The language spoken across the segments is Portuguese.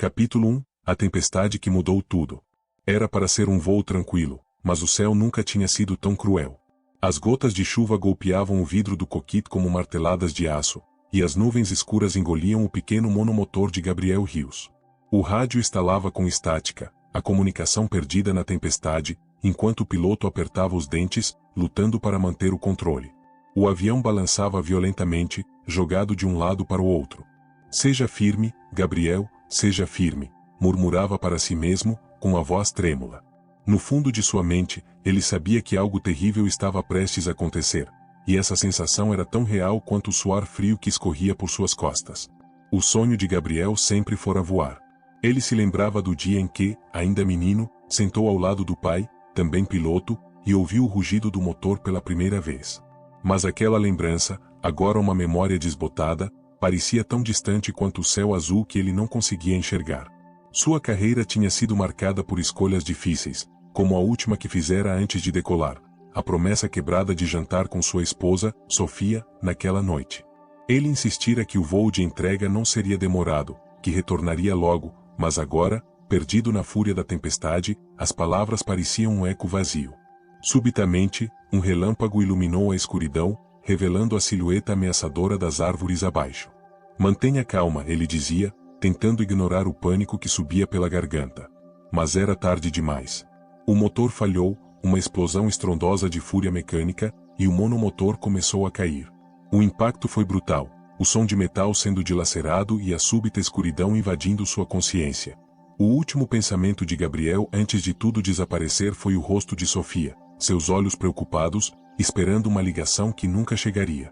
Capítulo 1 A tempestade que mudou tudo. Era para ser um voo tranquilo, mas o céu nunca tinha sido tão cruel. As gotas de chuva golpeavam o vidro do cockpit como marteladas de aço, e as nuvens escuras engoliam o pequeno monomotor de Gabriel Rios. O rádio estalava com estática, a comunicação perdida na tempestade, enquanto o piloto apertava os dentes, lutando para manter o controle. O avião balançava violentamente, jogado de um lado para o outro. Seja firme, Gabriel, seja firme, murmurava para si mesmo, com a voz trêmula. No fundo de sua mente, ele sabia que algo terrível estava prestes a acontecer, e essa sensação era tão real quanto o suor frio que escorria por suas costas. O sonho de Gabriel sempre fora voar. Ele se lembrava do dia em que, ainda menino, sentou ao lado do pai, também piloto, e ouviu o rugido do motor pela primeira vez. Mas aquela lembrança, agora uma memória desbotada, parecia tão distante quanto o céu azul que ele não conseguia enxergar. Sua carreira tinha sido marcada por escolhas difíceis, como a última que fizera antes de decolar, a promessa quebrada de jantar com sua esposa, Sofia, naquela noite. Ele insistira que o voo de entrega não seria demorado, que retornaria logo, mas agora, perdido na fúria da tempestade, as palavras pareciam um eco vazio. Subitamente, um relâmpago iluminou a escuridão, revelando a silhueta ameaçadora das árvores abaixo. Mantenha calma, ele dizia, tentando ignorar o pânico que subia pela garganta. Mas era tarde demais. O motor falhou, uma explosão estrondosa de fúria mecânica, e o monomotor começou a cair. O impacto foi brutal, o som de metal sendo dilacerado e a súbita escuridão invadindo sua consciência. O último pensamento de Gabriel antes de tudo desaparecer foi o rosto de Sofia, seus olhos preocupados, esperando uma ligação que nunca chegaria.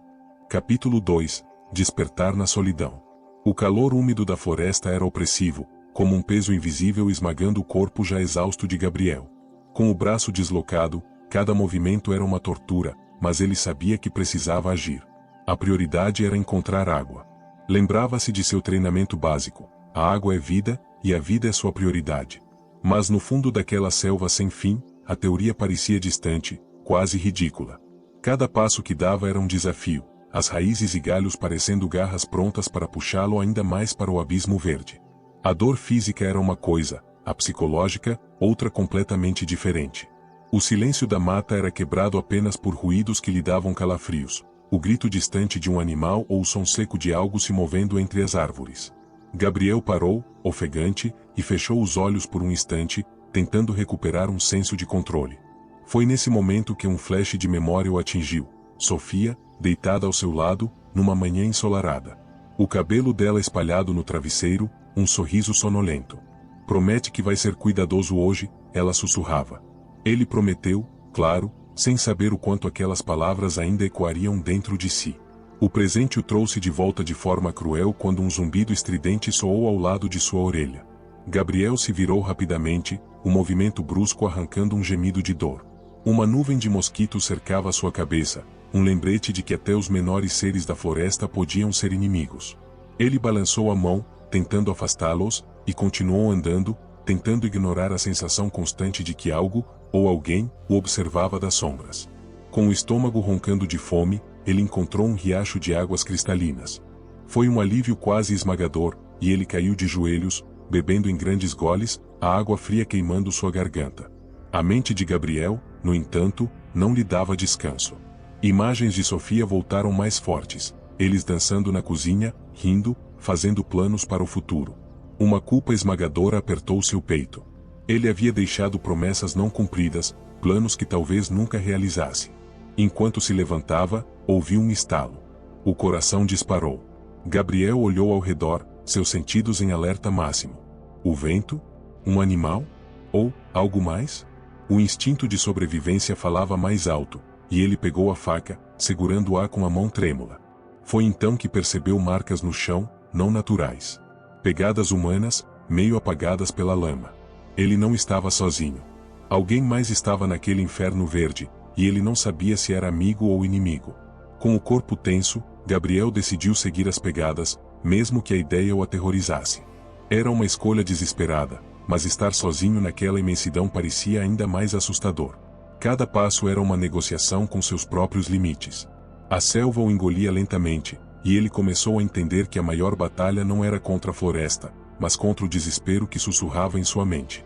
Capítulo 2 Despertar na solidão. O calor úmido da floresta era opressivo, como um peso invisível esmagando o corpo já exausto de Gabriel. Com o braço deslocado, cada movimento era uma tortura, mas ele sabia que precisava agir. A prioridade era encontrar água. Lembrava-se de seu treinamento básico: a água é vida, e a vida é sua prioridade. Mas no fundo daquela selva sem fim, a teoria parecia distante, quase ridícula. Cada passo que dava era um desafio, as raízes e galhos parecendo garras prontas para puxá-lo ainda mais para o abismo verde. A dor física era uma coisa, a psicológica, outra completamente diferente. O silêncio da mata era quebrado apenas por ruídos que lhe davam calafrios, o grito distante de um animal ou o som seco de algo se movendo entre as árvores. Gabriel parou, ofegante, e fechou os olhos por um instante, tentando recuperar um senso de controle. Foi nesse momento que um flash de memória o atingiu. Sofia, deitada ao seu lado, numa manhã ensolarada. O cabelo dela espalhado no travesseiro, um sorriso sonolento. Promete que vai ser cuidadoso hoje, ela sussurrava. Ele prometeu, claro, sem saber o quanto aquelas palavras ainda ecoariam dentro de si. O presente o trouxe de volta de forma cruel quando um zumbido estridente soou ao lado de sua orelha. Gabriel se virou rapidamente, o movimento brusco arrancando um gemido de dor. Uma nuvem de mosquitos cercava sua cabeça, um lembrete de que até os menores seres da floresta podiam ser inimigos. Ele balançou a mão, tentando afastá-los, e continuou andando, tentando ignorar a sensação constante de que algo, ou alguém, o observava das sombras. Com o estômago roncando de fome, ele encontrou um riacho de águas cristalinas. Foi um alívio quase esmagador, e ele caiu de joelhos, bebendo em grandes goles, a água fria queimando sua garganta. A mente de Gabriel, no entanto, não lhe dava descanso. Imagens de Sofia voltaram mais fortes, eles dançando na cozinha, rindo, fazendo planos para o futuro. Uma culpa esmagadora apertou seu peito. Ele havia deixado promessas não cumpridas, planos que talvez nunca realizasse. Enquanto se levantava, ouviu um estalo. O coração disparou. Gabriel olhou ao redor, seus sentidos em alerta máximo. O vento? Um animal? Ou algo mais? O instinto de sobrevivência falava mais alto, e ele pegou a faca, segurando-a com a mão trêmula. Foi então que percebeu marcas no chão, não naturais. Pegadas humanas, meio apagadas pela lama. Ele não estava sozinho. Alguém mais estava naquele inferno verde, e ele não sabia se era amigo ou inimigo. Com o corpo tenso, Gabriel decidiu seguir as pegadas, mesmo que a ideia o aterrorizasse. Era uma escolha desesperada, mas estar sozinho naquela imensidão parecia ainda mais assustador. Cada passo era uma negociação com seus próprios limites. A selva o engolia lentamente, e ele começou a entender que a maior batalha não era contra a floresta, mas contra o desespero que sussurrava em sua mente.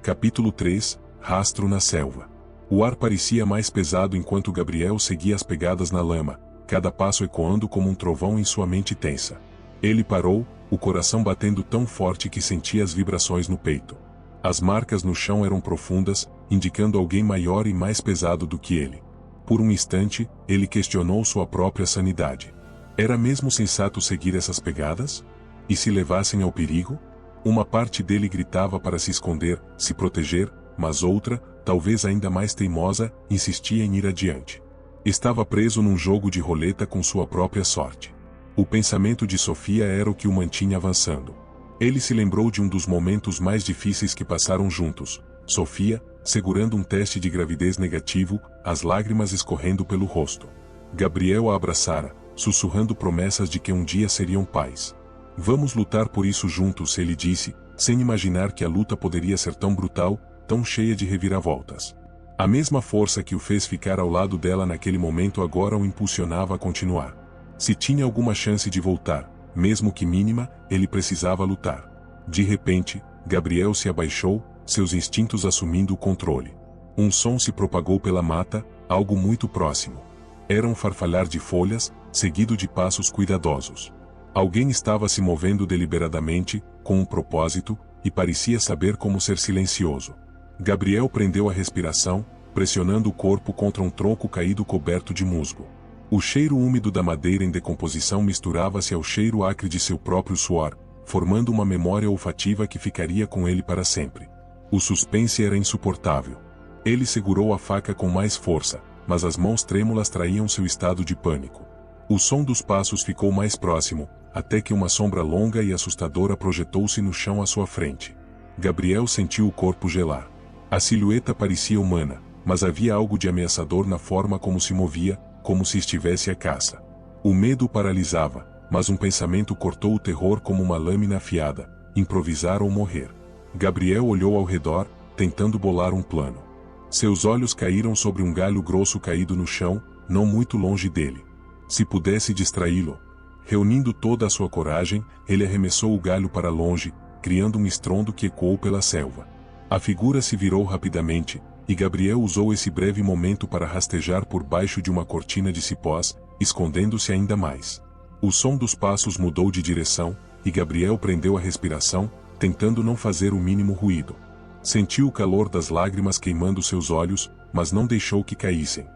Capítulo 3 – Rastro na selva. O ar parecia mais pesado enquanto Gabriel seguia as pegadas na lama, cada passo ecoando como um trovão em sua mente tensa. Ele parou, o coração batendo tão forte que sentia as vibrações no peito. As marcas no chão eram profundas, indicando alguém maior e mais pesado do que ele. Por um instante, ele questionou sua própria sanidade. Era mesmo sensato seguir essas pegadas? E se levassem ao perigo? Uma parte dele gritava para se esconder, se proteger, mas outra, talvez ainda mais teimosa, insistia em ir adiante. Estava preso num jogo de roleta com sua própria sorte. O pensamento de Sofia era o que o mantinha avançando. Ele se lembrou de um dos momentos mais difíceis que passaram juntos. Sofia, segurando um teste de gravidez negativo, as lágrimas escorrendo pelo rosto. Gabriel a abraçara, sussurrando promessas de que um dia seriam pais. Vamos lutar por isso juntos, ele disse, sem imaginar que a luta poderia ser tão brutal, tão cheia de reviravoltas. A mesma força que o fez ficar ao lado dela naquele momento agora o impulsionava a continuar. Se tinha alguma chance de voltar, mesmo que mínima, ele precisava lutar. De repente, Gabriel se abaixou, seus instintos assumindo o controle. Um som se propagou pela mata, algo muito próximo. Era um farfalhar de folhas, seguido de passos cuidadosos. Alguém estava se movendo deliberadamente, com um propósito, e parecia saber como ser silencioso. Gabriel prendeu a respiração, pressionando o corpo contra um tronco caído coberto de musgo. O cheiro úmido da madeira em decomposição misturava-se ao cheiro acre de seu próprio suor, formando uma memória olfativa que ficaria com ele para sempre. O suspense era insuportável. Ele segurou a faca com mais força, mas as mãos trêmulas traíam seu estado de pânico. O som dos passos ficou mais próximo, até que uma sombra longa e assustadora projetou-se no chão à sua frente. Gabriel sentiu o corpo gelar. A silhueta parecia humana, mas havia algo de ameaçador na forma como se movia, como se estivesse à caça. O medo o paralisava, mas um pensamento cortou o terror como uma lâmina afiada: improvisar ou morrer. Gabriel olhou ao redor, tentando bolar um plano. Seus olhos caíram sobre um galho grosso caído no chão, não muito longe dele. Se pudesse distraí-lo. Reunindo toda a sua coragem, ele arremessou o galho para longe, criando um estrondo que ecoou pela selva. A figura se virou rapidamente, e Gabriel usou esse breve momento para rastejar por baixo de uma cortina de cipós, escondendo-se ainda mais. O som dos passos mudou de direção, e Gabriel prendeu a respiração, tentando não fazer o mínimo ruído. Sentiu o calor das lágrimas queimando seus olhos, mas não deixou que caíssem.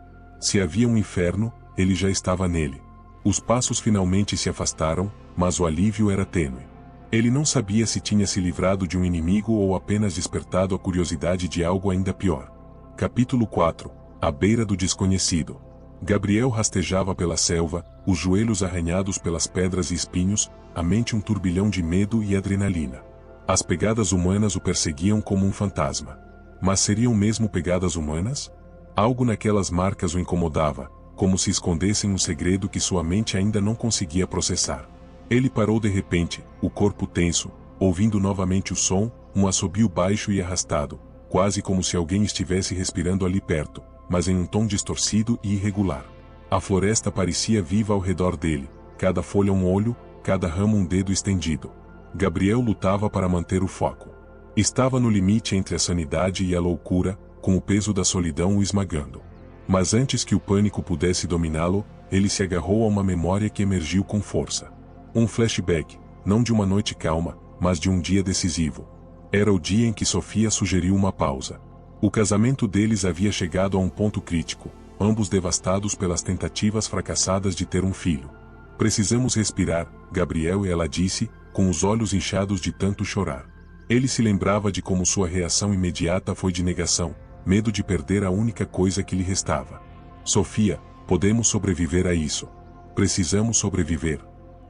Se havia um inferno, ele já estava nele. Os passos finalmente se afastaram, mas o alívio era tênue. Ele não sabia se tinha se livrado de um inimigo ou apenas despertado a curiosidade de algo ainda pior. Capítulo 4 – À beira do desconhecido. Gabriel rastejava pela selva, os joelhos arranhados pelas pedras e espinhos, a mente um turbilhão de medo e adrenalina. As pegadas humanas o perseguiam como um fantasma. Mas seriam mesmo pegadas humanas? Algo naquelas marcas o incomodava, como se escondessem um segredo que sua mente ainda não conseguia processar. Ele parou de repente, o corpo tenso, ouvindo novamente o som, um assobio baixo e arrastado, quase como se alguém estivesse respirando ali perto, mas em um tom distorcido e irregular. A floresta parecia viva ao redor dele, cada folha um olho, cada ramo um dedo estendido. Gabriel lutava para manter o foco. Estava no limite entre a sanidade e a loucura, com o peso da solidão o esmagando. Mas antes que o pânico pudesse dominá-lo, ele se agarrou a uma memória que emergiu com força. Um flashback, não de uma noite calma, mas de um dia decisivo. Era o dia em que Sofia sugeriu uma pausa. O casamento deles havia chegado a um ponto crítico, ambos devastados pelas tentativas fracassadas de ter um filho. Precisamos respirar, Gabriel, e ela disse, com os olhos inchados de tanto chorar. Ele se lembrava de como sua reação imediata foi de negação, medo de perder a única coisa que lhe restava. Sofia, podemos sobreviver a isso. Precisamos sobreviver.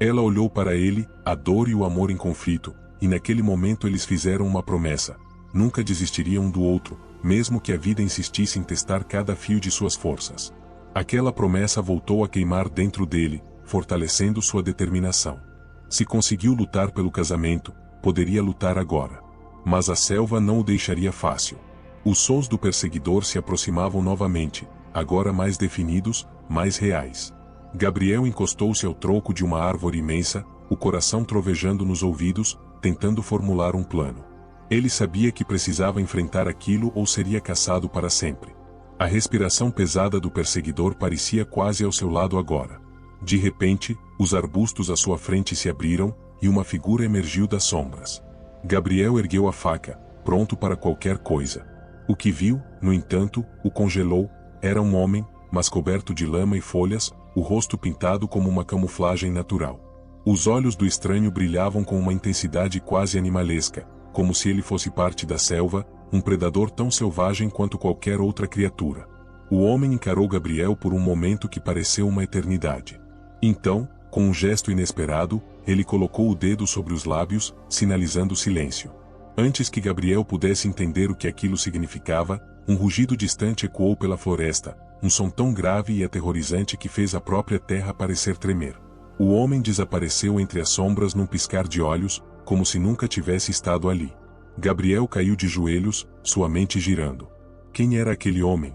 Ela olhou para ele, a dor e o amor em conflito, e naquele momento eles fizeram uma promessa: nunca desistiriam um do outro, mesmo que a vida insistisse em testar cada fio de suas forças. Aquela promessa voltou a queimar dentro dele, fortalecendo sua determinação. Se conseguiu lutar pelo casamento, poderia lutar agora. Mas a selva não o deixaria fácil. Os sons do perseguidor se aproximavam novamente, agora mais definidos, mais reais. Gabriel encostou-se ao tronco de uma árvore imensa, o coração trovejando nos ouvidos, tentando formular um plano. Ele sabia que precisava enfrentar aquilo ou seria caçado para sempre. A respiração pesada do perseguidor parecia quase ao seu lado agora. De repente, os arbustos à sua frente se abriram, e uma figura emergiu das sombras. Gabriel ergueu a faca, pronto para qualquer coisa. O que viu, no entanto, o congelou. Era um homem, mas coberto de lama e folhas, o rosto pintado como uma camuflagem natural. Os olhos do estranho brilhavam com uma intensidade quase animalesca, como se ele fosse parte da selva, um predador tão selvagem quanto qualquer outra criatura. O homem encarou Gabriel por um momento que pareceu uma eternidade. Então, com um gesto inesperado, ele colocou o dedo sobre os lábios, sinalizando silêncio. Antes que Gabriel pudesse entender o que aquilo significava, um rugido distante ecoou pela floresta, um som tão grave e aterrorizante que fez a própria terra parecer tremer. O homem desapareceu entre as sombras num piscar de olhos, como se nunca tivesse estado ali. Gabriel caiu de joelhos, sua mente girando. Quem era aquele homem?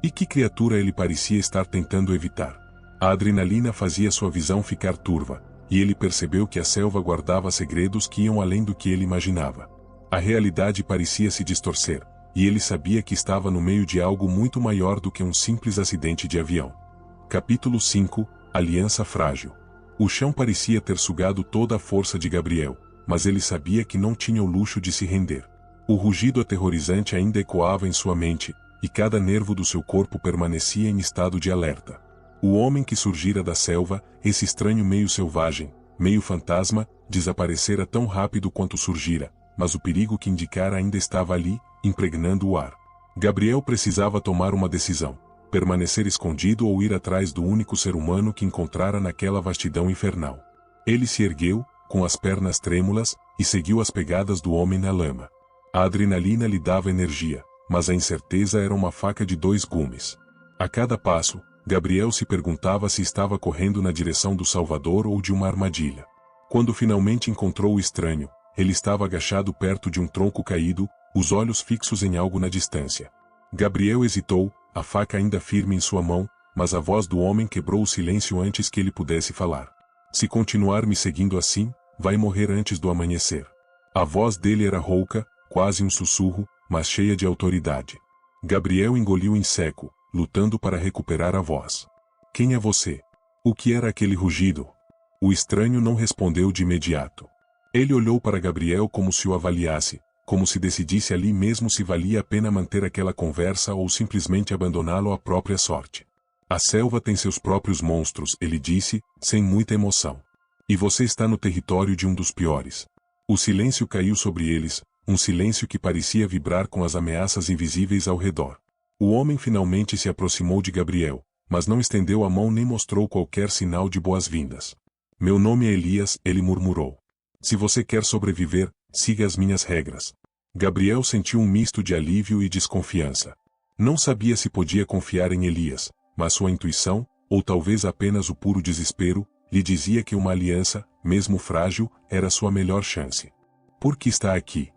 E que criatura ele parecia estar tentando evitar? A adrenalina fazia sua visão ficar turva, e ele percebeu que a selva guardava segredos que iam além do que ele imaginava. A realidade parecia se distorcer, e ele sabia que estava no meio de algo muito maior do que um simples acidente de avião. Capítulo 5 – Aliança Frágil. O chão parecia ter sugado toda a força de Gabriel, mas ele sabia que não tinha o luxo de se render. O rugido aterrorizante ainda ecoava em sua mente, e cada nervo do seu corpo permanecia em estado de alerta. O homem que surgira da selva, esse estranho meio selvagem, meio fantasma, desaparecera tão rápido quanto surgira, mas o perigo que indicara ainda estava ali, impregnando o ar. Gabriel precisava tomar uma decisão: permanecer escondido ou ir atrás do único ser humano que encontrara naquela vastidão infernal. Ele se ergueu, com as pernas trêmulas, e seguiu as pegadas do homem na lama. A adrenalina lhe dava energia, mas a incerteza era uma faca de dois gumes. A cada passo, Gabriel se perguntava se estava correndo na direção do Salvador ou de uma armadilha. Quando finalmente encontrou o estranho, ele estava agachado perto de um tronco caído, os olhos fixos em algo na distância. Gabriel hesitou, a faca ainda firme em sua mão, mas a voz do homem quebrou o silêncio antes que ele pudesse falar. Se continuar me seguindo assim, vai morrer antes do amanhecer. A voz dele era rouca, quase um sussurro, mas cheia de autoridade. Gabriel engoliu em seco, lutando para recuperar a voz. Quem é você? O que era aquele rugido? O estranho não respondeu de imediato. Ele olhou para Gabriel como se o avaliasse, como se decidisse ali mesmo se valia a pena manter aquela conversa ou simplesmente abandoná-lo à própria sorte. A selva tem seus próprios monstros, ele disse, sem muita emoção. E você está no território de um dos piores. O silêncio caiu sobre eles, um silêncio que parecia vibrar com as ameaças invisíveis ao redor. O homem finalmente se aproximou de Gabriel, mas não estendeu a mão nem mostrou qualquer sinal de boas-vindas. Meu nome é Elias, ele murmurou. Se você quer sobreviver, siga as minhas regras. Gabriel sentiu um misto de alívio e desconfiança. Não sabia se podia confiar em Elias, mas sua intuição, ou talvez apenas o puro desespero, lhe dizia que uma aliança, mesmo frágil, era sua melhor chance. Por que está aqui?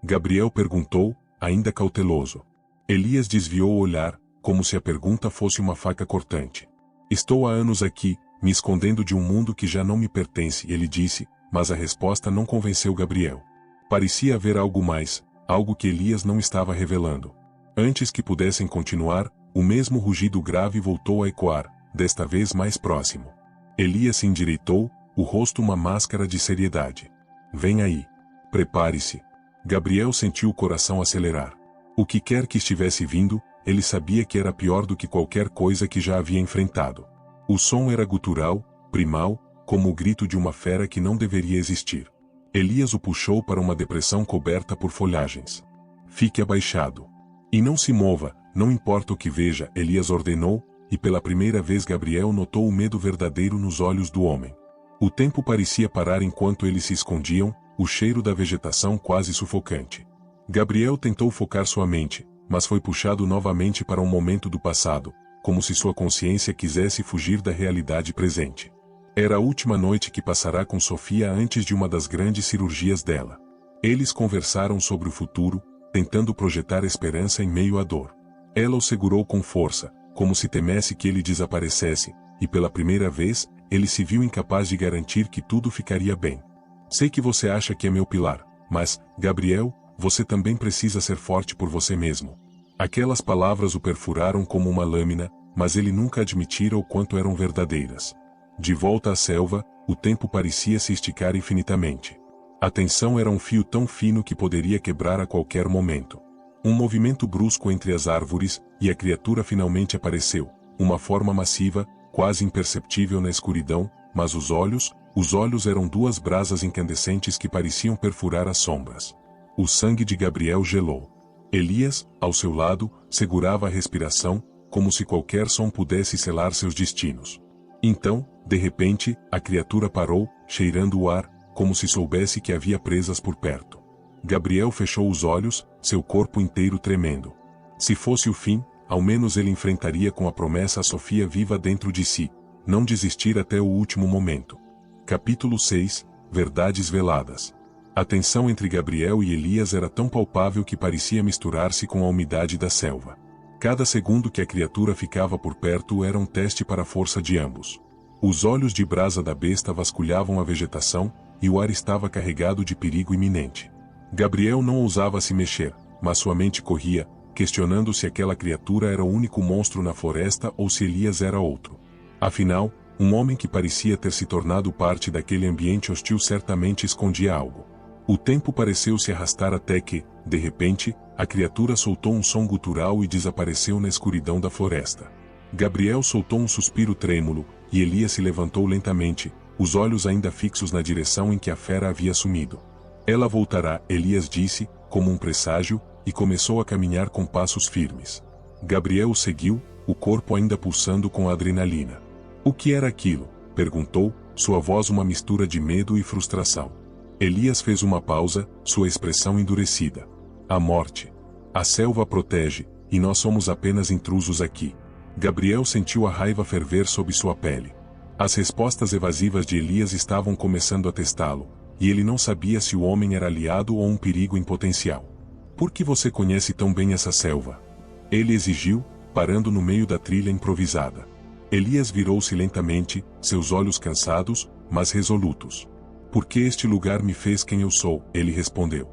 Gabriel perguntou, ainda cauteloso. Elias desviou o olhar, como se a pergunta fosse uma faca cortante. Estou há anos aqui, me escondendo de um mundo que já não me pertence, ele disse, mas a resposta não convenceu Gabriel. Parecia haver algo mais, algo que Elias não estava revelando. Antes que pudessem continuar, o mesmo rugido grave voltou a ecoar, desta vez mais próximo. Elias se endireitou, o rosto uma máscara de seriedade. Vem aí. Prepare-se. Gabriel sentiu o coração acelerar. O que quer que estivesse vindo, ele sabia que era pior do que qualquer coisa que já havia enfrentado. O som era gutural, primal, como o grito de uma fera que não deveria existir. Elias o puxou para uma depressão coberta por folhagens. Fique abaixado. E não se mova, não importa o que veja, Elias ordenou, e pela primeira vez Gabriel notou o medo verdadeiro nos olhos do homem. O tempo parecia parar enquanto eles se escondiam, o cheiro da vegetação quase sufocante. Gabriel tentou focar sua mente, mas foi puxado novamente para um momento do passado, como se sua consciência quisesse fugir da realidade presente. Era a última noite que passará com Sofia antes de uma das grandes cirurgias dela. Eles conversaram sobre o futuro, tentando projetar esperança em meio à dor. Ela o segurou com força, como se temesse que ele desaparecesse, e pela primeira vez, ele se viu incapaz de garantir que tudo ficaria bem. Sei que você acha que é meu pilar, mas, Gabriel, você também precisa ser forte por você mesmo. Aquelas palavras o perfuraram como uma lâmina, mas ele nunca admitira o quanto eram verdadeiras. De volta à selva, o tempo parecia se esticar infinitamente. A tensão era um fio tão fino que poderia quebrar a qualquer momento. Um movimento brusco entre as árvores, e a criatura finalmente apareceu, uma forma massiva, quase imperceptível na escuridão, mas os olhos eram duas brasas incandescentes que pareciam perfurar as sombras. O sangue de Gabriel gelou. Elias, ao seu lado, segurava a respiração, como se qualquer som pudesse selar seus destinos. Então, de repente, a criatura parou, cheirando o ar, como se soubesse que havia presas por perto. Gabriel fechou os olhos, seu corpo inteiro tremendo. Se fosse o fim, ao menos ele enfrentaria com a promessa a Sofia viva dentro de si, não desistir até o último momento. Capítulo 6 – Verdades veladas. A tensão entre Gabriel e Elias era tão palpável que parecia misturar-se com a umidade da selva. Cada segundo que a criatura ficava por perto era um teste para a força de ambos. Os olhos de brasa da besta vasculhavam a vegetação, e o ar estava carregado de perigo iminente. Gabriel não ousava se mexer, mas sua mente corria, questionando se aquela criatura era o único monstro na floresta ou se Elias era outro. Afinal, um homem que parecia ter se tornado parte daquele ambiente hostil certamente escondia algo. O tempo pareceu se arrastar até que, de repente, a criatura soltou um som gutural e desapareceu na escuridão da floresta. Gabriel soltou um suspiro trêmulo, e Elias se levantou lentamente, os olhos ainda fixos na direção em que a fera havia sumido. Ela voltará, Elias disse, como um presságio, e começou a caminhar com passos firmes. Gabriel o seguiu, o corpo ainda pulsando com a adrenalina. O que era aquilo? Perguntou, sua voz uma mistura de medo e frustração. Elias fez uma pausa, sua expressão endurecida. A morte. A selva protege, e nós somos apenas intrusos aqui. Gabriel sentiu a raiva ferver sob sua pele. As respostas evasivas de Elias estavam começando a testá-lo, e ele não sabia se o homem era aliado ou um perigo em potencial. Por que você conhece tão bem essa selva? Ele exigiu, parando no meio da trilha improvisada. Elias virou-se lentamente, seus olhos cansados, mas resolutos. Porque este lugar me fez quem eu sou, ele respondeu.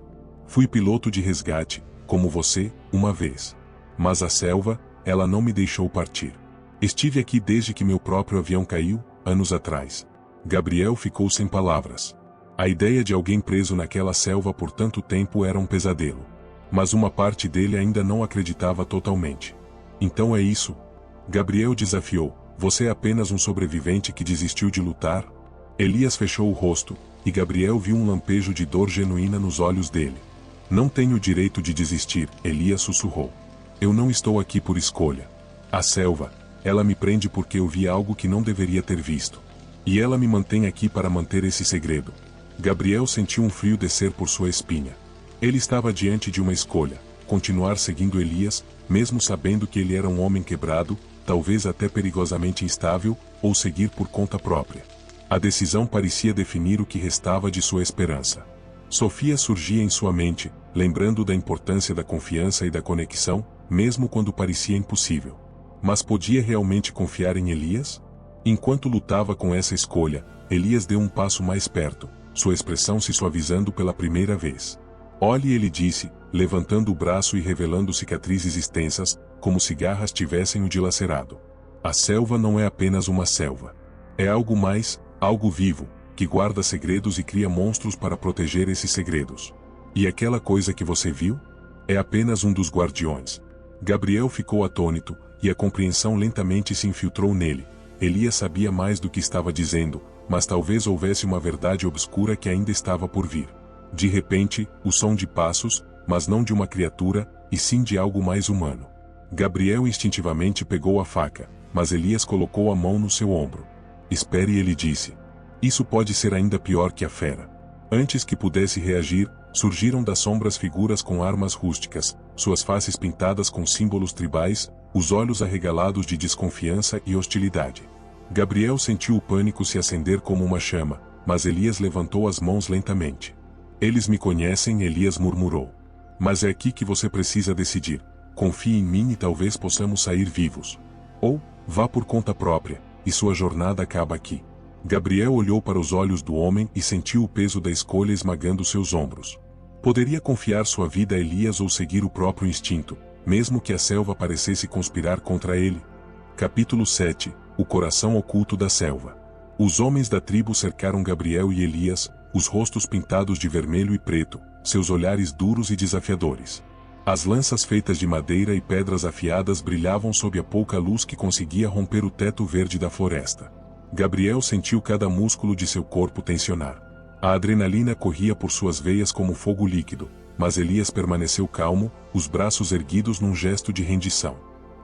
Fui piloto de resgate, como você, uma vez. Mas a selva, ela não me deixou partir. Estive aqui desde que meu próprio avião caiu, anos atrás. Gabriel ficou sem palavras. A ideia de alguém preso naquela selva por tanto tempo era um pesadelo. Mas uma parte dele ainda não acreditava totalmente. Então é isso? Gabriel desafiou. Você é apenas um sobrevivente que desistiu de lutar? Elias fechou o rosto, e Gabriel viu um lampejo de dor genuína nos olhos dele. Não tenho o direito de desistir, Elias sussurrou. Eu não estou aqui por escolha. A selva, ela me prende porque eu vi algo que não deveria ter visto. E ela me mantém aqui para manter esse segredo. Gabriel sentiu um frio descer por sua espinha. Ele estava diante de uma escolha: continuar seguindo Elias, mesmo sabendo que ele era um homem quebrado, talvez até perigosamente instável, ou seguir por conta própria. A decisão parecia definir o que restava de sua esperança. Sofia surgia em sua mente, lembrando da importância da confiança e da conexão, mesmo quando parecia impossível. Mas podia realmente confiar em Elias? Enquanto lutava com essa escolha, Elias deu um passo mais perto, sua expressão se suavizando pela primeira vez. Olhe, ele disse, levantando o braço e revelando cicatrizes extensas, como se garras tivessem o dilacerado. A selva não é apenas uma selva. É algo mais, algo vivo, que guarda segredos e cria monstros para proteger esses segredos. E aquela coisa que você viu? É apenas um dos guardiões. Gabriel ficou atônito, e a compreensão lentamente se infiltrou nele. Elias sabia mais do que estava dizendo, mas talvez houvesse uma verdade obscura que ainda estava por vir. De repente, o som de passos, mas não de uma criatura, e sim de algo mais humano. Gabriel instintivamente pegou a faca, mas Elias colocou a mão no seu ombro. Espere, ele disse. Isso pode ser ainda pior que a fera. Antes que pudesse reagir, surgiram das sombras figuras com armas rústicas, suas faces pintadas com símbolos tribais, os olhos arregalados de desconfiança e hostilidade. Gabriel sentiu o pânico se acender como uma chama, mas Elias levantou as mãos lentamente. Eles me conhecem, Elias murmurou. Mas é aqui que você precisa decidir. Confie em mim e talvez possamos sair vivos. Ou, vá por conta própria, e sua jornada acaba aqui. Gabriel olhou para os olhos do homem e sentiu o peso da escolha esmagando seus ombros. Poderia confiar sua vida a Elias ou seguir o próprio instinto, mesmo que a selva parecesse conspirar contra ele? Capítulo 7 – O coração oculto da selva. Os homens da tribo cercaram Gabriel e Elias, os rostos pintados de vermelho e preto, seus olhares duros e desafiadores. As lanças feitas de madeira e pedras afiadas brilhavam sob a pouca luz que conseguia romper o teto verde da floresta. Gabriel sentiu cada músculo de seu corpo tensionar. A adrenalina corria por suas veias como fogo líquido, mas Elias permaneceu calmo, os braços erguidos num gesto de rendição.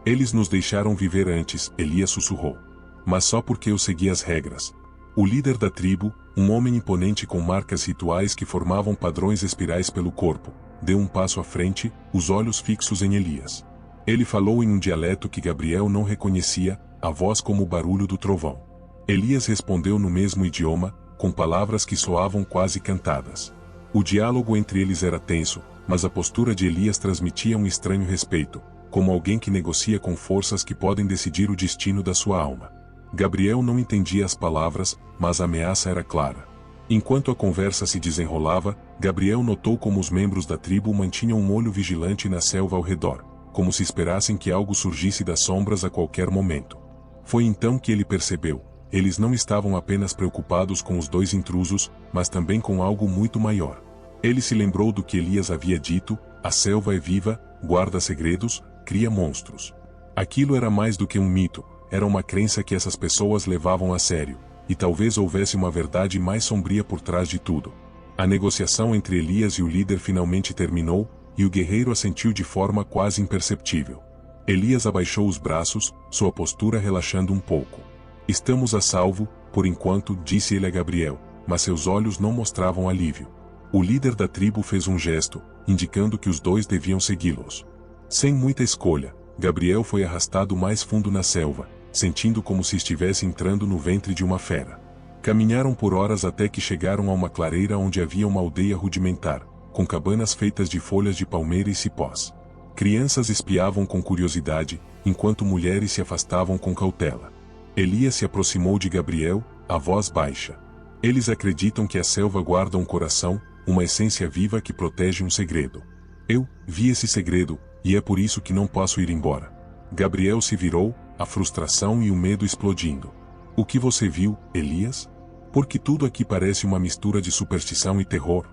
Eles nos deixaram viver antes, Elias sussurrou. Mas só porque eu segui as regras. O líder da tribo, um homem imponente com marcas rituais que formavam padrões espirais pelo corpo, deu um passo à frente, os olhos fixos em Elias. Ele falou em um dialeto que Gabriel não reconhecia, a voz como o barulho do trovão. Elias respondeu no mesmo idioma, com palavras que soavam quase cantadas. O diálogo entre eles era tenso, mas a postura de Elias transmitia um estranho respeito, como alguém que negocia com forças que podem decidir o destino da sua alma. Gabriel não entendia as palavras, mas a ameaça era clara. Enquanto a conversa se desenrolava, Gabriel notou como os membros da tribo mantinham um olho vigilante na selva ao redor, como se esperassem que algo surgisse das sombras a qualquer momento. Foi então que ele percebeu: eles não estavam apenas preocupados com os dois intrusos, mas também com algo muito maior. Ele se lembrou do que Elias havia dito: a selva é viva, guarda segredos, cria monstros. Aquilo era mais do que um mito, era uma crença que essas pessoas levavam a sério, e talvez houvesse uma verdade mais sombria por trás de tudo. A negociação entre Elias e o líder finalmente terminou, e o guerreiro assentiu de forma quase imperceptível. Elias abaixou os braços, sua postura relaxando um pouco. Estamos a salvo, por enquanto, disse ele a Gabriel, mas seus olhos não mostravam alívio. O líder da tribo fez um gesto, indicando que os dois deviam segui-los. Sem muita escolha, Gabriel foi arrastado mais fundo na selva, sentindo como se estivesse entrando no ventre de uma fera. Caminharam por horas até que chegaram a uma clareira onde havia uma aldeia rudimentar, com cabanas feitas de folhas de palmeira e cipós. Crianças espiavam com curiosidade, enquanto mulheres se afastavam com cautela. Elias se aproximou de Gabriel, a voz baixa. Eles acreditam que a selva guarda um coração, uma essência viva que protege um segredo. Eu vi esse segredo, e é por isso que não posso ir embora. Gabriel se virou, a frustração e o medo explodindo. O que você viu, Elias? Porque tudo aqui parece uma mistura de superstição e terror.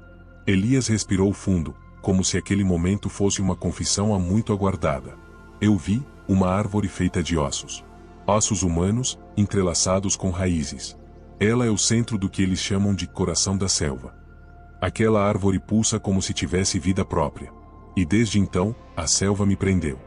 Elias respirou fundo, como se aquele momento fosse uma confissão há muito aguardada. Eu vi uma árvore feita de ossos. Ossos humanos, entrelaçados com raízes. Ela é o centro do que eles chamam de coração da selva. Aquela árvore pulsa como se tivesse vida própria. E desde então, a selva me prendeu.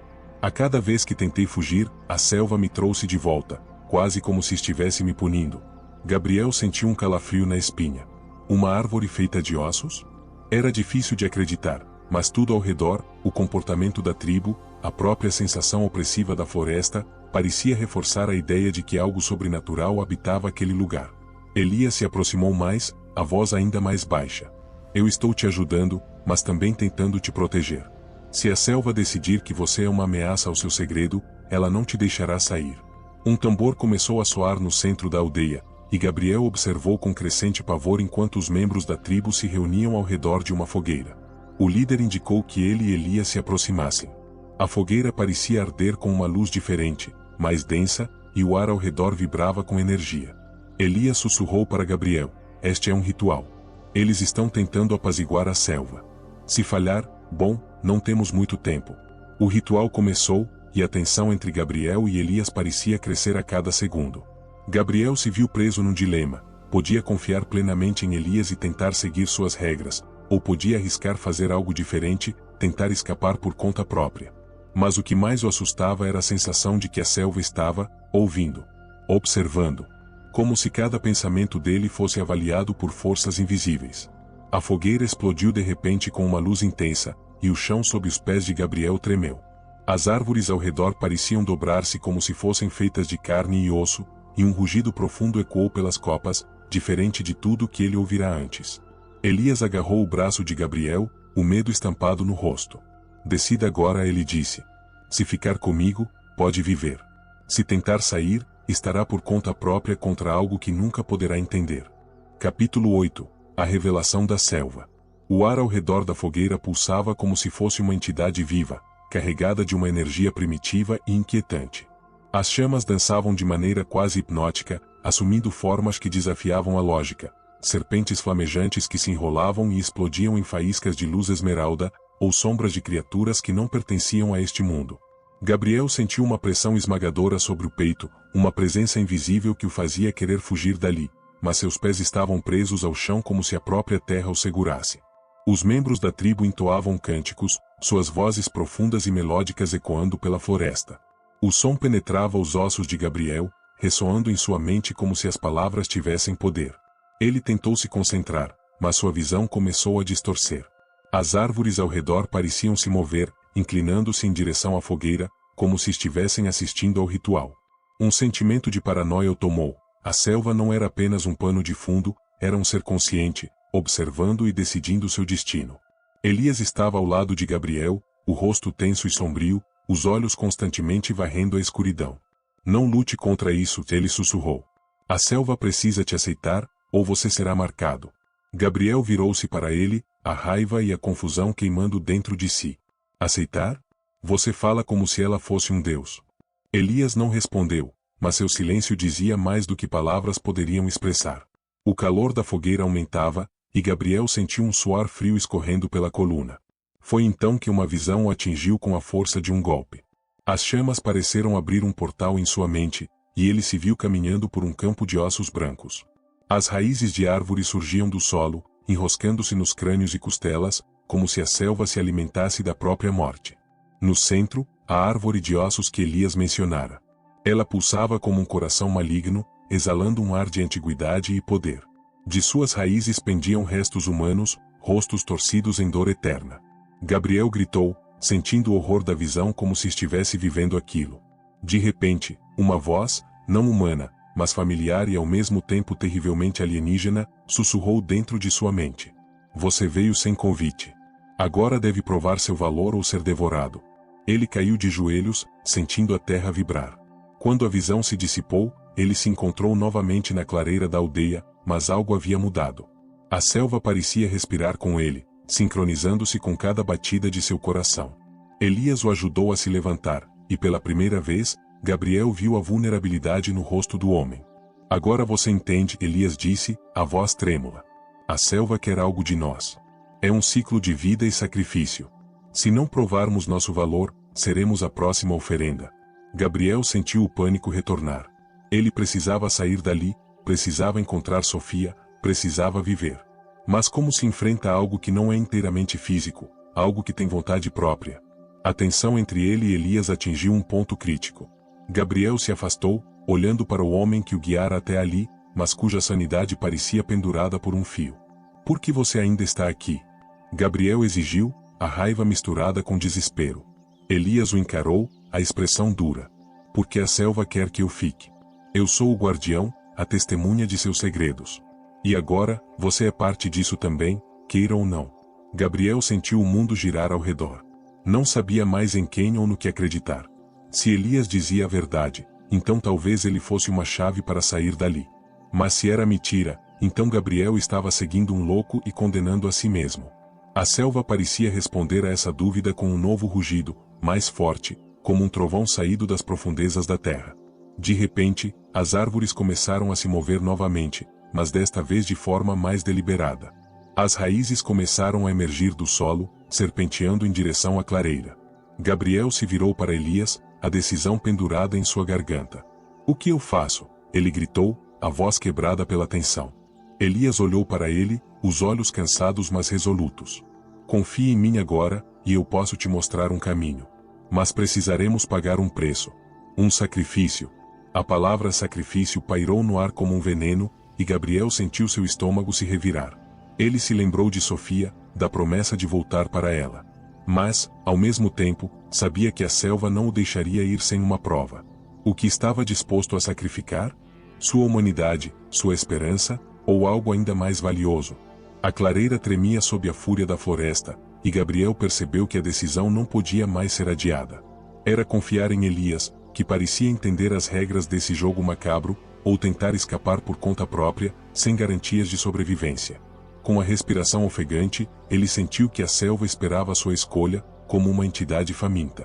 A cada vez que tentei fugir, a selva me trouxe de volta, quase como se estivesse me punindo. Gabriel sentiu um calafrio na espinha. Uma árvore feita de ossos? Era difícil de acreditar, mas tudo ao redor, o comportamento da tribo, a própria sensação opressiva da floresta, parecia reforçar a ideia de que algo sobrenatural habitava aquele lugar. Elias se aproximou mais, a voz ainda mais baixa. Eu estou te ajudando, mas também tentando te proteger. Se a selva decidir que você é uma ameaça ao seu segredo, ela não te deixará sair. Um tambor começou a soar no centro da aldeia, e Gabriel observou com crescente pavor enquanto os membros da tribo se reuniam ao redor de uma fogueira. O líder indicou que ele e Elias se aproximassem. A fogueira parecia arder com uma luz diferente, mais densa, e o ar ao redor vibrava com energia. Elias sussurrou para Gabriel: este é um ritual. Eles estão tentando apaziguar a selva. Se falhar, bom, não temos muito tempo. O ritual começou, e a tensão entre Gabriel e Elias parecia crescer a cada segundo. Gabriel se viu preso num dilema: podia confiar plenamente em Elias e tentar seguir suas regras, ou podia arriscar fazer algo diferente, tentar escapar por conta própria. Mas o que mais o assustava era a sensação de que a selva estava, ouvindo, observando, como se cada pensamento dele fosse avaliado por forças invisíveis. A fogueira explodiu de repente com uma luz intensa, e o chão sob os pés de Gabriel tremeu. As árvores ao redor pareciam dobrar-se como se fossem feitas de carne e osso, e um rugido profundo ecoou pelas copas, diferente de tudo que ele ouvira antes. Elias agarrou o braço de Gabriel, o medo estampado no rosto. Decida agora, ele disse. Se ficar comigo, pode viver. Se tentar sair, estará por conta própria contra algo que nunca poderá entender. Capítulo 8. A revelação da selva. O ar ao redor da fogueira pulsava como se fosse uma entidade viva, carregada de uma energia primitiva e inquietante. As chamas dançavam de maneira quase hipnótica, assumindo formas que desafiavam a lógica. Serpentes flamejantes que se enrolavam e explodiam em faíscas de luz esmeralda, ou sombras de criaturas que não pertenciam a este mundo. Gabriel sentiu uma pressão esmagadora sobre o peito, uma presença invisível que o fazia querer fugir dali, mas seus pés estavam presos ao chão como se a própria terra o segurasse. Os membros da tribo entoavam cânticos, suas vozes profundas e melódicas ecoando pela floresta. O som penetrava os ossos de Gabriel, ressoando em sua mente como se as palavras tivessem poder. Ele tentou se concentrar, mas sua visão começou a distorcer. As árvores ao redor pareciam se mover, inclinando-se em direção à fogueira, como se estivessem assistindo ao ritual. Um sentimento de paranoia o tomou. A selva não era apenas um pano de fundo, era um ser consciente, observando e decidindo seu destino. Elias estava ao lado de Gabriel, o rosto tenso e sombrio, os olhos constantemente varrendo a escuridão. Não lute contra isso, ele sussurrou. A selva precisa te aceitar, ou você será marcado. Gabriel virou-se para ele, a raiva e a confusão queimando dentro de si. Aceitar? Você fala como se ela fosse um deus. Elias não respondeu, mas seu silêncio dizia mais do que palavras poderiam expressar. O calor da fogueira aumentava, e Gabriel sentiu um suor frio escorrendo pela coluna. Foi então que uma visão o atingiu com a força de um golpe. As chamas pareceram abrir um portal em sua mente, e ele se viu caminhando por um campo de ossos brancos. As raízes de árvores surgiam do solo, enroscando-se nos crânios e costelas, como se a selva se alimentasse da própria morte. No centro, a árvore de ossos que Elias mencionara. Ela pulsava como um coração maligno, exalando um ar de antiguidade e poder. De suas raízes pendiam restos humanos, rostos torcidos em dor eterna. Gabriel gritou, sentindo o horror da visão como se estivesse vivendo aquilo. De repente, uma voz, não humana, mas familiar e ao mesmo tempo terrivelmente alienígena, sussurrou dentro de sua mente. Você veio sem convite. Agora deve provar seu valor ou ser devorado. Ele caiu de joelhos, sentindo a terra vibrar. Quando a visão se dissipou, ele se encontrou novamente na clareira da aldeia, mas algo havia mudado. A selva parecia respirar com ele, sincronizando-se com cada batida de seu coração. Elias o ajudou a se levantar, e pela primeira vez, Gabriel viu a vulnerabilidade no rosto do homem. Agora você entende, Elias disse, a voz trêmula. A selva quer algo de nós. É um ciclo de vida e sacrifício. Se não provarmos nosso valor, seremos a próxima oferenda. Gabriel sentiu o pânico retornar. Ele precisava sair dali, precisava encontrar Sofia, precisava viver. Mas como se enfrenta algo que não é inteiramente físico, algo que tem vontade própria? A tensão entre ele e Elias atingiu um ponto crítico. Gabriel se afastou, olhando para o homem que o guiara até ali, mas cuja sanidade parecia pendurada por um fio. Por que você ainda está aqui? Gabriel exigiu, a raiva misturada com desespero. Elias o encarou, a expressão dura. Porque a selva quer que eu fique. Eu sou o guardião, a testemunha de seus segredos. E agora, você é parte disso também, queira ou não. Gabriel sentiu o mundo girar ao redor. Não sabia mais em quem ou no que acreditar. Se Elias dizia a verdade, então talvez ele fosse uma chave para sair dali. Mas se era mentira, então Gabriel estava seguindo um louco e condenando a si mesmo. A selva parecia responder a essa dúvida com um novo rugido, mais forte, como um trovão saído das profundezas da terra. De repente, as árvores começaram a se mover novamente, mas desta vez de forma mais deliberada. As raízes começaram a emergir do solo, serpenteando em direção à clareira. Gabriel se virou para Elias, a decisão pendurada em sua garganta. O que eu faço? Ele gritou, a voz quebrada pela tensão. Elias olhou para ele, os olhos cansados mas resolutos. Confie em mim agora, e eu posso te mostrar um caminho. Mas precisaremos pagar um preço. Um sacrifício. A palavra sacrifício pairou no ar como um veneno, e Gabriel sentiu seu estômago se revirar. Ele se lembrou de Sofia, da promessa de voltar para ela. Mas, ao mesmo tempo, sabia que a selva não o deixaria ir sem uma prova. O que estava disposto a sacrificar? Sua humanidade, sua esperança, ou algo ainda mais valioso? A clareira tremia sob a fúria da floresta, e Gabriel percebeu que a decisão não podia mais ser adiada. Era confiar em Elias, que parecia entender as regras desse jogo macabro, ou tentar escapar por conta própria, sem garantias de sobrevivência. Com a respiração ofegante, ele sentiu que a selva esperava sua escolha, como uma entidade faminta.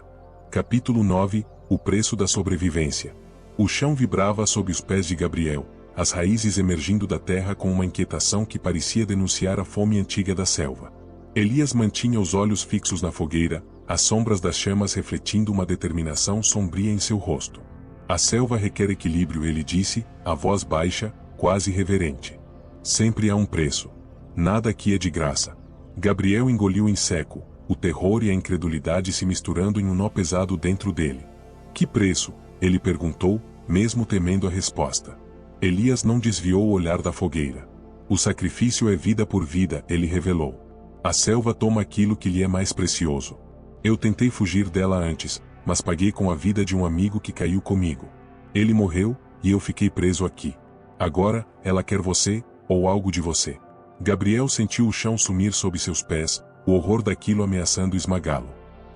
Capítulo 9 – O preço da sobrevivência. O chão vibrava sob os pés de Gabriel, as raízes emergindo da terra com uma inquietação que parecia denunciar a fome antiga da selva. Elias mantinha os olhos fixos na fogueira, as sombras das chamas refletindo uma determinação sombria em seu rosto. A selva requer equilíbrio, ele disse, a voz baixa, quase reverente. Sempre há um preço. Nada aqui é de graça. Gabriel engoliu em seco, o terror e a incredulidade se misturando em um nó pesado dentro dele. Que preço? Ele perguntou, mesmo temendo a resposta. Elias não desviou o olhar da fogueira. O sacrifício é vida por vida, ele revelou. A selva toma aquilo que lhe é mais precioso. Eu tentei fugir dela antes, mas paguei com a vida de um amigo que caiu comigo. Ele morreu, e eu fiquei preso aqui. Agora, ela quer você, ou algo de você. Gabriel sentiu o chão sumir sob seus pés, o horror daquilo ameaçando esmagá-lo.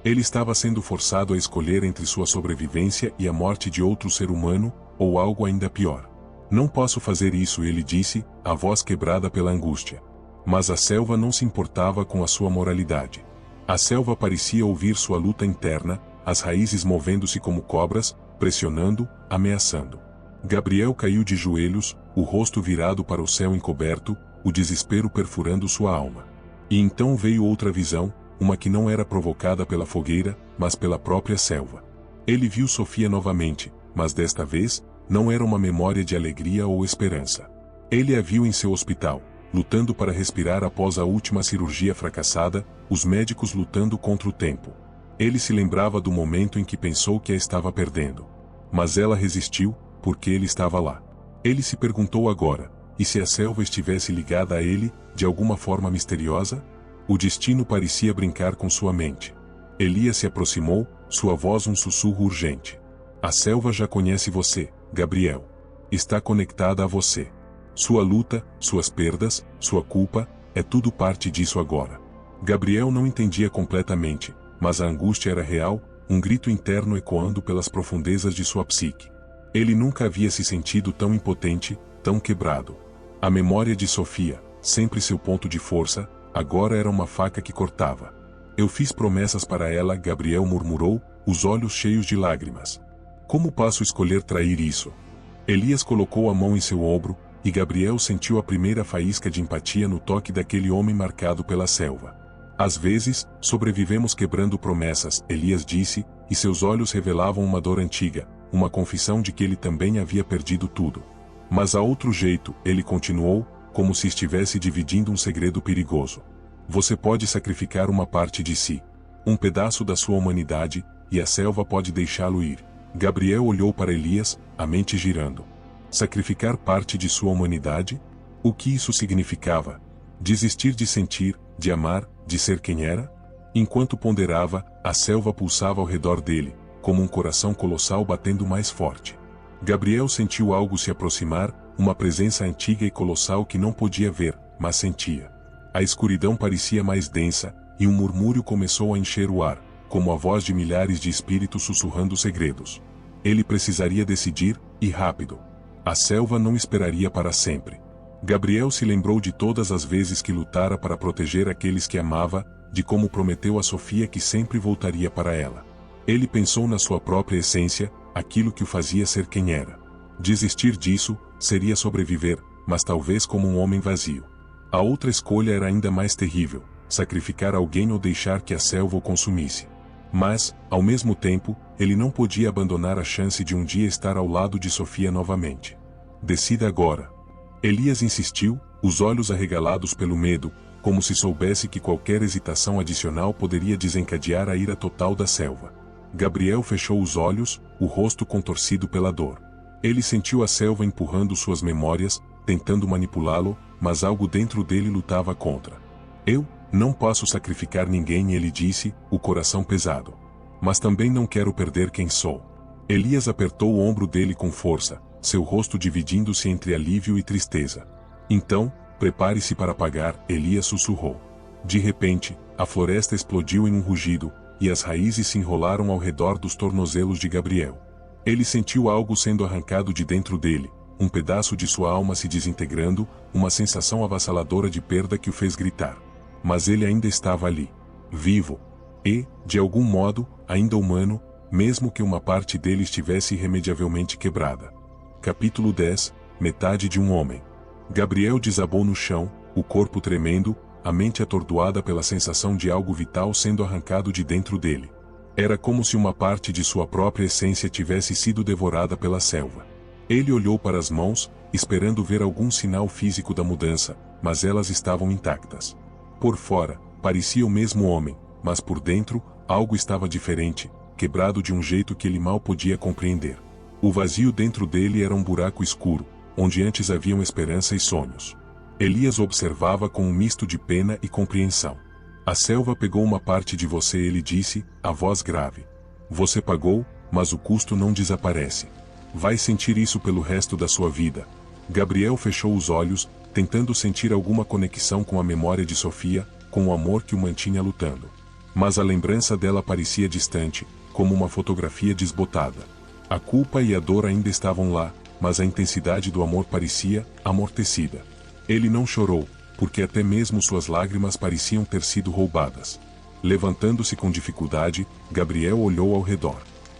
Ele estava sendo forçado a escolher entre sua sobrevivência e a morte de outro ser humano, ou algo ainda pior. Não posso fazer isso, ele disse, a voz quebrada pela angústia. Mas a selva não se importava com a sua moralidade. A selva parecia ouvir sua luta interna, as raízes movendo-se como cobras, pressionando, ameaçando. Gabriel caiu de joelhos, o rosto virado para o céu encoberto, o desespero perfurando sua alma. E então veio outra visão, uma que não era provocada pela fogueira, mas pela própria selva. Ele viu Sofia novamente, mas desta vez, não era uma memória de alegria ou esperança. Ele a viu em seu hospital, lutando para respirar após a última cirurgia fracassada, os médicos lutando contra o tempo. Ele se lembrava do momento em que pensou que a estava perdendo. Mas ela resistiu, porque ele estava lá. Ele se perguntou agora, e se a selva estivesse ligada a ele, de alguma forma misteriosa? O destino parecia brincar com sua mente. Elias se aproximou, sua voz um sussurro urgente. A selva já conhece você, Gabriel. Está conectada a você. Sua luta, suas perdas, sua culpa, é tudo parte disso agora. Gabriel não entendia completamente, mas a angústia era real, um grito interno ecoando pelas profundezas de sua psique. Ele nunca havia se sentido tão impotente, tão quebrado. A memória de Sofia, sempre seu ponto de força, agora era uma faca que cortava. Eu fiz promessas para ela, Gabriel murmurou, os olhos cheios de lágrimas. Como posso escolher trair isso? Elias colocou a mão em seu ombro, e Gabriel sentiu a primeira faísca de empatia no toque daquele homem marcado pela selva. Às vezes, sobrevivemos quebrando promessas, Elias disse, e seus olhos revelavam uma dor antiga, uma confissão de que ele também havia perdido tudo. Mas há outro jeito, ele continuou, como se estivesse dividindo um segredo perigoso. Você pode sacrificar uma parte de si, um pedaço da sua humanidade, e a selva pode deixá-lo ir. Gabriel olhou para Elias, a mente girando. Sacrificar parte de sua humanidade? O que isso significava? Desistir de sentir, de amar, de ser quem era? Enquanto ponderava, a selva pulsava ao redor dele, como um coração colossal batendo mais forte. Gabriel sentiu algo se aproximar, uma presença antiga e colossal que não podia ver, mas sentia. A escuridão parecia mais densa, e um murmúrio começou a encher o ar, como a voz de milhares de espíritos sussurrando segredos. Ele precisaria decidir, e rápido. A selva não esperaria para sempre. Gabriel se lembrou de todas as vezes que lutara para proteger aqueles que amava, de como prometeu a Sofia que sempre voltaria para ela. Ele pensou na sua própria essência, aquilo que o fazia ser quem era. Desistir disso, seria sobreviver, mas talvez como um homem vazio. A outra escolha era ainda mais terrível, sacrificar alguém ou deixar que a selva o consumisse. Mas, ao mesmo tempo, ele não podia abandonar a chance de um dia estar ao lado de Sofia novamente. Decida agora. Elias insistiu, os olhos arregalados pelo medo, como se soubesse que qualquer hesitação adicional poderia desencadear a ira total da selva. Gabriel fechou os olhos, o rosto contorcido pela dor. Ele sentiu a selva empurrando suas memórias, tentando manipulá-lo, mas algo dentro dele lutava contra. Eu não posso sacrificar ninguém, ele disse, o coração pesado. Mas também não quero perder quem sou. Elias apertou o ombro dele com força, seu rosto dividindo-se entre alívio e tristeza. Então, prepare-se para pagar, Elias sussurrou. De repente, a floresta explodiu em um rugido, e as raízes se enrolaram ao redor dos tornozelos de Gabriel. Ele sentiu algo sendo arrancado de dentro dele, um pedaço de sua alma se desintegrando, uma sensação avassaladora de perda que o fez gritar. Mas ele ainda estava ali, vivo. E, de algum modo, ainda humano, mesmo que uma parte dele estivesse irremediavelmente quebrada. Capítulo 10, Metade de um homem. Gabriel desabou no chão, o corpo tremendo, a mente atordoada pela sensação de algo vital sendo arrancado de dentro dele. Era como se uma parte de sua própria essência tivesse sido devorada pela selva. Ele olhou para as mãos, esperando ver algum sinal físico da mudança, mas elas estavam intactas. Por fora, parecia o mesmo homem, mas por dentro, algo estava diferente, quebrado de um jeito que ele mal podia compreender. O vazio dentro dele era um buraco escuro, onde antes haviam esperança e sonhos. Elias observava com um misto de pena e compreensão. A selva pegou uma parte de você, ele disse, a voz grave. Você pagou, mas o custo não desaparece. Vai sentir isso pelo resto da sua vida. Gabriel fechou os olhos, tentando sentir alguma conexão com a memória de Sofia, com o amor que o mantinha lutando. Mas a lembrança dela parecia distante, como uma fotografia desbotada. A culpa e a dor ainda estavam lá, mas a intensidade do amor parecia amortecida. Ele não chorou, porque até mesmo suas lágrimas pareciam ter sido roubadas. Levantando-se com dificuldade, Gabriel olhou ao redor.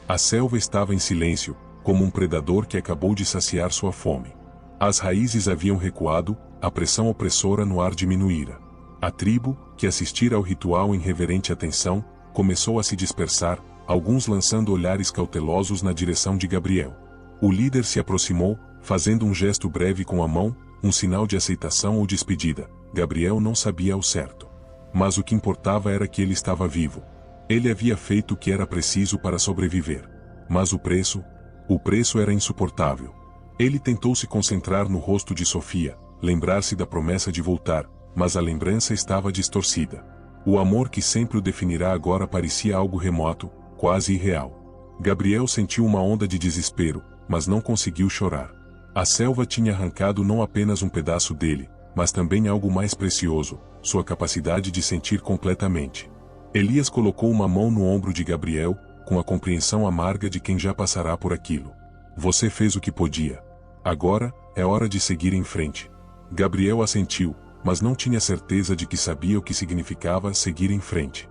A selva estava em silêncio, como um predador que acabou de saciar sua fome. As raízes haviam recuado, a pressão opressora no ar diminuíra. A tribo, que assistira ao ritual em reverente atenção, começou a se dispersar, alguns lançando olhares cautelosos na direção de Gabriel. O líder se aproximou, fazendo um gesto breve com a mão, um sinal de aceitação ou despedida. Gabriel não sabia ao certo. Mas o que importava era que ele estava vivo. Ele havia feito o que era preciso para sobreviver. Mas o preço era insuportável. Ele tentou se concentrar no rosto de Sofia, lembrar-se da promessa de voltar, mas a lembrança estava distorcida. O amor que sempre o definirá agora parecia algo remoto, quase irreal. Gabriel sentiu uma onda de desespero, mas não conseguiu chorar. A selva tinha arrancado não apenas um pedaço dele, mas também algo mais precioso, sua capacidade de sentir completamente. Elias colocou uma mão no ombro de Gabriel, com a compreensão amarga de quem já passará por aquilo. Você fez o que podia. Agora, é hora de seguir em frente. Gabriel assentiu, mas não tinha certeza de que sabia o que significava seguir em frente.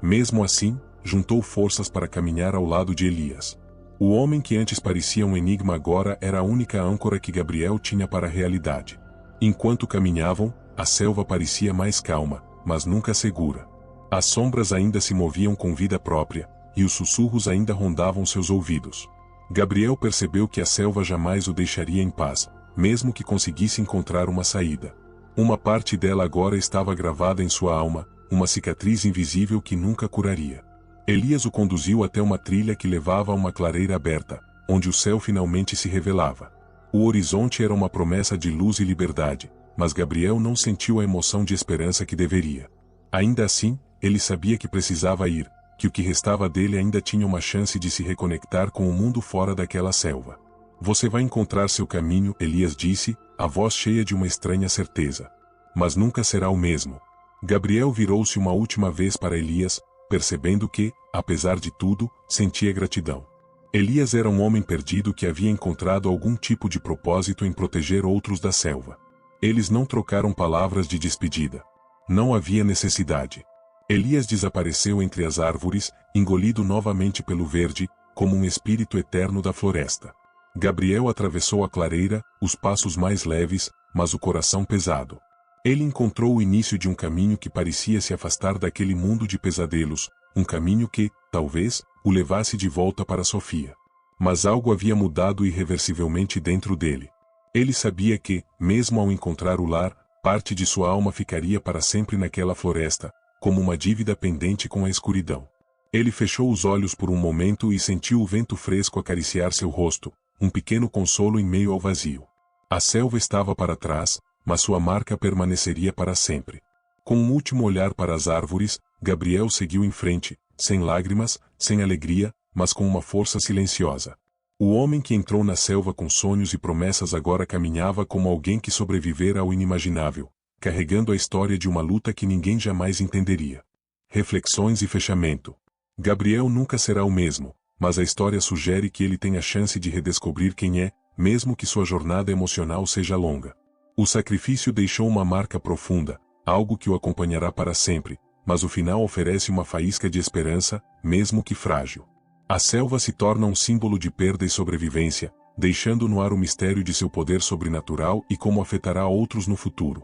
Mesmo assim, juntou forças para caminhar ao lado de Elias. O homem que antes parecia um enigma agora era a única âncora que Gabriel tinha para a realidade. Enquanto caminhavam, a selva parecia mais calma, mas nunca segura. As sombras ainda se moviam com vida própria, e os sussurros ainda rondavam seus ouvidos. Gabriel percebeu que a selva jamais o deixaria em paz, mesmo que conseguisse encontrar uma saída. Uma parte dela agora estava gravada em sua alma, uma cicatriz invisível que nunca curaria. Elias o conduziu até uma trilha que levava a uma clareira aberta, onde o céu finalmente se revelava. O horizonte era uma promessa de luz e liberdade, mas Gabriel não sentiu a emoção de esperança que deveria. Ainda assim, ele sabia que precisava ir, que o que restava dele ainda tinha uma chance de se reconectar com o mundo fora daquela selva. Você vai encontrar seu caminho, Elias disse, a voz cheia de uma estranha certeza. Mas nunca será o mesmo. Gabriel virou-se uma última vez para Elias, percebendo que, apesar de tudo, sentia gratidão. Elias era um homem perdido que havia encontrado algum tipo de propósito em proteger outros da selva. Eles não trocaram palavras de despedida. Não havia necessidade. Elias desapareceu entre as árvores, engolido novamente pelo verde, como um espírito eterno da floresta. Gabriel atravessou a clareira, os passos mais leves, mas o coração pesado. Ele encontrou o início de um caminho que parecia se afastar daquele mundo de pesadelos, um caminho que, talvez, o levasse de volta para Sofia. Mas algo havia mudado irreversivelmente dentro dele. Ele sabia que, mesmo ao encontrar o lar, parte de sua alma ficaria para sempre naquela floresta, como uma dívida pendente com a escuridão. Ele fechou os olhos por um momento e sentiu o vento fresco acariciar seu rosto, um pequeno consolo em meio ao vazio. A selva estava para trás, mas sua marca permaneceria para sempre. Com um último olhar para as árvores, Gabriel seguiu em frente, sem lágrimas, sem alegria, mas com uma força silenciosa. O homem que entrou na selva com sonhos e promessas agora caminhava como alguém que sobrevivera ao inimaginável, carregando a história de uma luta que ninguém jamais entenderia. Reflexões e fechamento. Gabriel nunca será o mesmo, mas a história sugere que ele tem a chance de redescobrir quem é, mesmo que sua jornada emocional seja longa. O sacrifício deixou uma marca profunda, algo que o acompanhará para sempre, mas o final oferece uma faísca de esperança, mesmo que frágil. A selva se torna um símbolo de perda e sobrevivência, deixando no ar o mistério de seu poder sobrenatural e como afetará outros no futuro.